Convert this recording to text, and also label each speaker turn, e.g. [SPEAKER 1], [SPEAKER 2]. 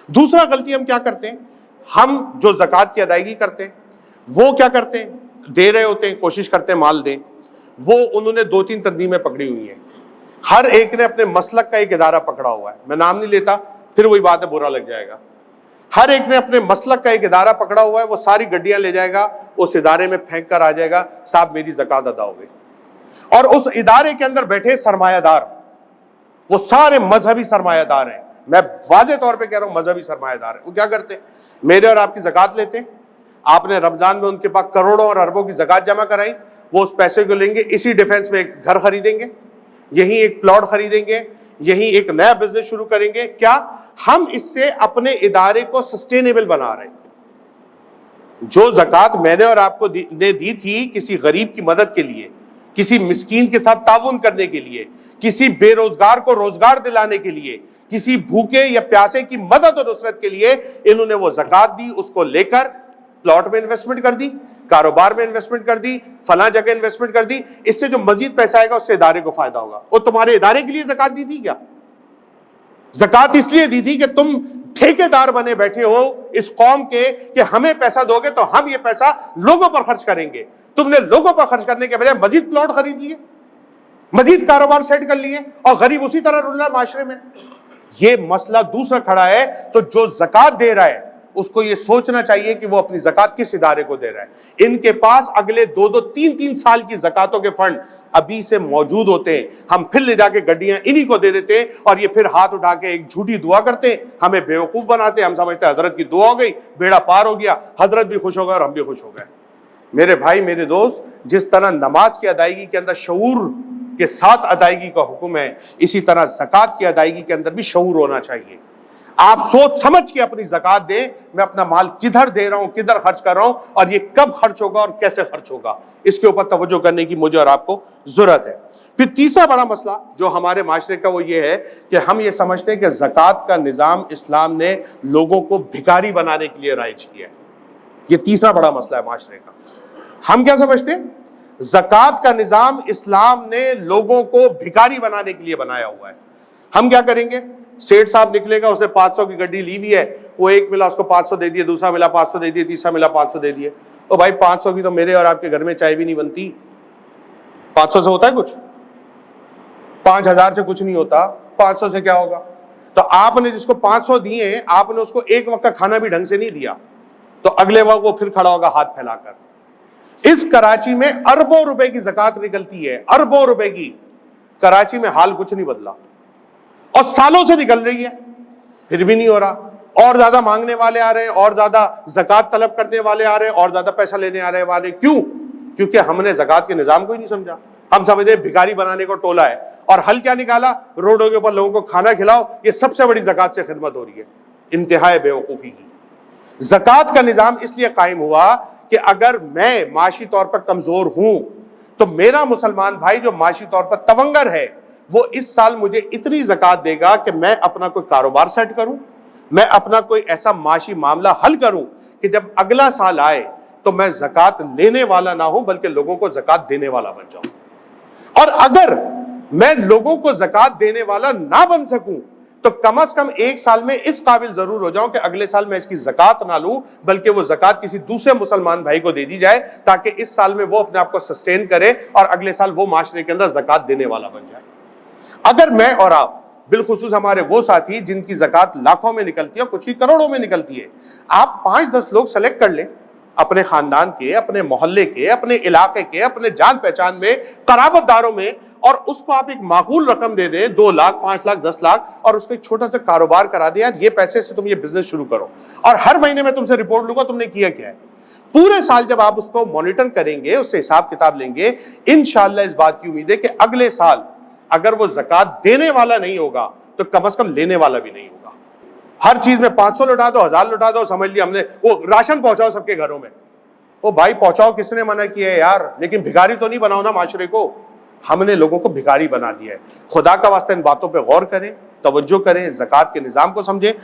[SPEAKER 1] دوسرا غلطی ہم کیا کرتے ہیں، ہم جو زکوٰۃ کی ادائیگی کرتے ہیں وہ کیا کرتے ہیں، دے رہے ہوتے ہیں، کوشش کرتے ہیں مال دیں، وہ انہوں نے 2-3 تنظیمیں پکڑی ہوئی ہیں، ہر ایک نے اپنے مسلک کا ایک ادارہ پکڑا ہوا ہے، میں نام نہیں لیتا پھر وہی بات ہے برا لگ جائے گا، ہر ایک نے اپنے مسلک کا ایک ادارہ پکڑا ہوا ہے، وہ ساری گڈیاں لے جائے گا، اس ادارے میں پھینک کر آ جائے گا، صاحب میری زکوٰۃ ادا ہو گئی، اور اس ادارے کے اندر بیٹھے سرمایہ دار، وہ سارے مذہبی سرمایہ دار ہیں، میں واضح طور پہ کہہ رہا ہوں مذہبی سرمایہ دار ہیں، وہ کیا کرتے ہیں، میرے اور آپ کی زکوٰۃ لیتے ہیں، آپ نے رمضان میں ان کے پاس کروڑوں اور اربوں کی زکوٰۃ جمع کرائی، وہ اس پیسے کو لیں گے، اسی ڈیفنس میں ایک گھر خریدیں گے، یہیں ایک پلاٹ خریدیں گے، یہیں ایک نیا بزنس شروع کریں گے، کیا ہم اس سے اپنے ادارے کو سسٹینیبل بنا رہے ہیں؟ جو زکوٰۃ میں نے اور آپ کو نے دی تھی کسی غریب کی مدد کے لیے، کسی مسکین کے ساتھ تعاون کرنے کے لیے، کسی بے روزگار کو روزگار دلانے کے لیے، کسی بھوکے یا پیاسے کی مدد اور نصرت کے لیے انہوں نے وہ زکوٰۃ دی، اس کو لے کر پلاٹ میں انویسٹمنٹ کر دی، کاروبار میں انویسٹمنٹ کر دی، فلاں جگہ انویسٹمنٹ کر دی، اس سے جو مزید پیسہ آئے گا اس سے ادارے کو فائدہ ہوگا۔ اور تمہارے ادارے کے لیے زکوٰۃ دی تھی کیا؟ زکوٰۃ اس لیے دی تھی کہ تم ٹھیکیدار بنے بیٹھے ہو اس قوم کے کہ ہمیں پیسہ دو گے تو ہم یہ پیسہ لوگوں پر خرچ کریں گے، تم نے لوگوں پر خرچ کرنے کے بجائے مزید پلاٹ خرید لیے، مزید کاروبار سیٹ کر لیے، اور غریب اسی طرح رل رہا ہے معاشرے میں۔ یہ مسئلہ دوسرا کھڑا ہے، تو جو زکوٰۃ دے رہا ہے اس کو یہ سوچنا چاہیے کہ وہ اپنی زکوٰۃ کس ادارے کو دے رہا ہے۔ ان کے پاس اگلے 2-3 سال کی زکوٰۃوں کے فنڈ ابھی سے موجود ہوتے ہیں، ہم پھر لے جا کے گڈیاں انہی کو دے دیتے ہیں، اور یہ پھر ہاتھ اٹھا کے ایک جھوٹی دعا کرتے ہیں، ہمیں بیوقوف بناتے ہیں، ہم سمجھتے ہیں حضرت کی دعا ہو گئی، بیڑا پار ہو گیا، حضرت بھی خوش ہو گئے اور ہم بھی خوش ہو گئے۔ میرے بھائی میرے دوست، جس طرح نماز کی ادائیگی کے اندر شعور کے ساتھ ادائیگی کا حکم ہے، اسی طرح زکوٰۃ کی ادائیگی کے اندر بھی شعور ہونا چاہیے۔ آپ سوچ سمجھ کے اپنی زکوٰۃ دیں، میں اپنا مال کدھر دے رہا ہوں، کدھر خرچ کر رہا ہوں، اور یہ کب خرچ ہوگا اور کیسے خرچ ہوگا، اس کے اوپر توجہ کرنے کی مجھے اور آپ کو ضرورت ہے۔ پھر تیسرا بڑا مسئلہ جو ہمارے معاشرے کا وہ یہ ہے کہ ہم یہ سمجھتے ہیں کہ زکوٰۃ کا نظام اسلام نے لوگوں کو بھکاری بنانے کے لیے رائج کیا ہے۔ یہ تیسرا بڑا مسئلہ ہے معاشرے کا۔ ہم کیا سمجھتے ہیں؟ زکوٰۃ کا نظام اسلام نے لوگوں کو بھکاری بنانے کے لیے بنایا ہوا ہے۔ ہم کیا کریں گے؟ سیٹ صاحب نکلے گا، اس نے 500 کی گڈی لی ہوئی ہے، وہ ایک ملا اس کو 500 دے دیے، دوسرا ملا 500 دے دیے، تیسرا ملا 500 دے دیے۔ او بھائی 500 کی تو میرے اور آپ کے گھر میں چائے بھی نہیں بنتی، 500 سے ہوتا ہے کچھ؟ 5000 سے کچھ نہیں ہوتا، 500 سے کیا ہوگا؟ تو آپ نے جس کو 500 دیے ہیں، آپ نے اس کو ایک وقت کا کھانا بھی ڈھنگ سے نہیں دیا، تو اگلے وقت وہ پھر کھڑا ہوگا ہاتھ پھیلا کر۔ اس کراچی میں اربوں روپے کی زکوٰۃ نکلتی ہے، اربوں روپے کی، کراچی میں حال کچھ نہیں بدلا، اور سالوں سے نکل رہی ہے، پھر بھی نہیں ہو رہا، اور زیادہ مانگنے والے آ رہے ہیں، اور زیادہ زکوٰۃ طلب کرنے والے آ رہے ہیں، اور زیادہ پیسہ لینے آ رہے والے۔ کیوں؟ کیونکہ ہم نے زکوٰۃ کے نظام کو ہی نہیں سمجھا، ہم سمجھتے بھکاری بنانے کو ٹولا ہے، اور حل کیا نکالا؟ روڈوں کے اوپر لوگوں کو کھانا کھلاؤ، یہ سب سے بڑی زکوٰۃ سے خدمت ہو رہی ہے۔ انتہائی بیوقوفی کی۔ زکوٰۃ کا نظام اس لیے قائم ہوا کہ اگر میں معاشی طور پر کمزور ہوں تو میرا مسلمان بھائی جو معاشی طور پر تونگر ہے وہ اس سال مجھے اتنی زکوٰۃ دے گا کہ میں اپنا کوئی کاروبار سیٹ کروں، میں اپنا کوئی ایسا معاشی معاملہ حل کروں کہ جب اگلا سال آئے تو میں زکوٰۃ لینے والا نہ ہوں بلکہ لوگوں کو زکوٰۃ دینے والا بن جاؤں۔ اور اگر میں لوگوں کو زکوٰۃ دینے والا نہ بن سکوں تو کم از کم ایک سال میں اس قابل ضرور ہو جاؤں کہ اگلے سال میں اس کی زکوٰۃ نہ لوں بلکہ وہ زکوٰۃ کسی دوسرے مسلمان بھائی کو دے دی جائے تاکہ اس سال میں وہ اپنے آپ کو سسٹین کرے اور اگلے سال وہ معاشرے کے اندر زکوٰۃ دینے والا بن جائے۔ اگر میں اور آپ، بالخصوص ہمارے وہ ساتھی جن کی زکوٰۃ لاکھوں میں نکلتی ہے، کچھ کی کروڑوں میں نکلتی ہے، آپ 5-10 لوگ سلیکٹ کر لیں اپنے خاندان کے، اپنے محلے کے، اپنے علاقے کے، اپنے جان پہچان میں، قرابت داروں میں، اور اس کو آپ ایک معقول رقم دے دیں، 2 لاکھ، 5 لاکھ، 10 لاکھ، اور اس کو ایک چھوٹا سا کاروبار کرا دیں، یار یہ پیسے سے تم یہ بزنس شروع کرو، اور ہر مہینے میں تم سے رپورٹ لوں گا تم نے کیا کیا ہے۔ پورے سال جب آپ اس کو مانیٹر کریں گے، اس سے حساب کتاب لیں گے، انشاءاللہ اس بات کی امید ہے کہ اگلے سال اگر وہ زکوٰۃ دینے والا نہیں ہوگا تو کم از کم لینے والا بھی نہیں ہوگا۔ ہر چیز میں 500 لوٹا دو، 1000 لوٹا دو، سمجھ لیا ہم نے وہ راشن پہنچاؤ سب کے گھروں میں۔ وہ بھائی پہنچاؤ، کس نے منع کیا ہے یار؟ لیکن بھکاری تو نہیں بناؤ نا معاشرے کو۔ ہم نے لوگوں کو بھکاری بنا دیا ہے۔ خدا کا واسطہ ان باتوں پہ غور کریں، توجہ کریں، زکوٰۃ کے نظام کو سمجھیں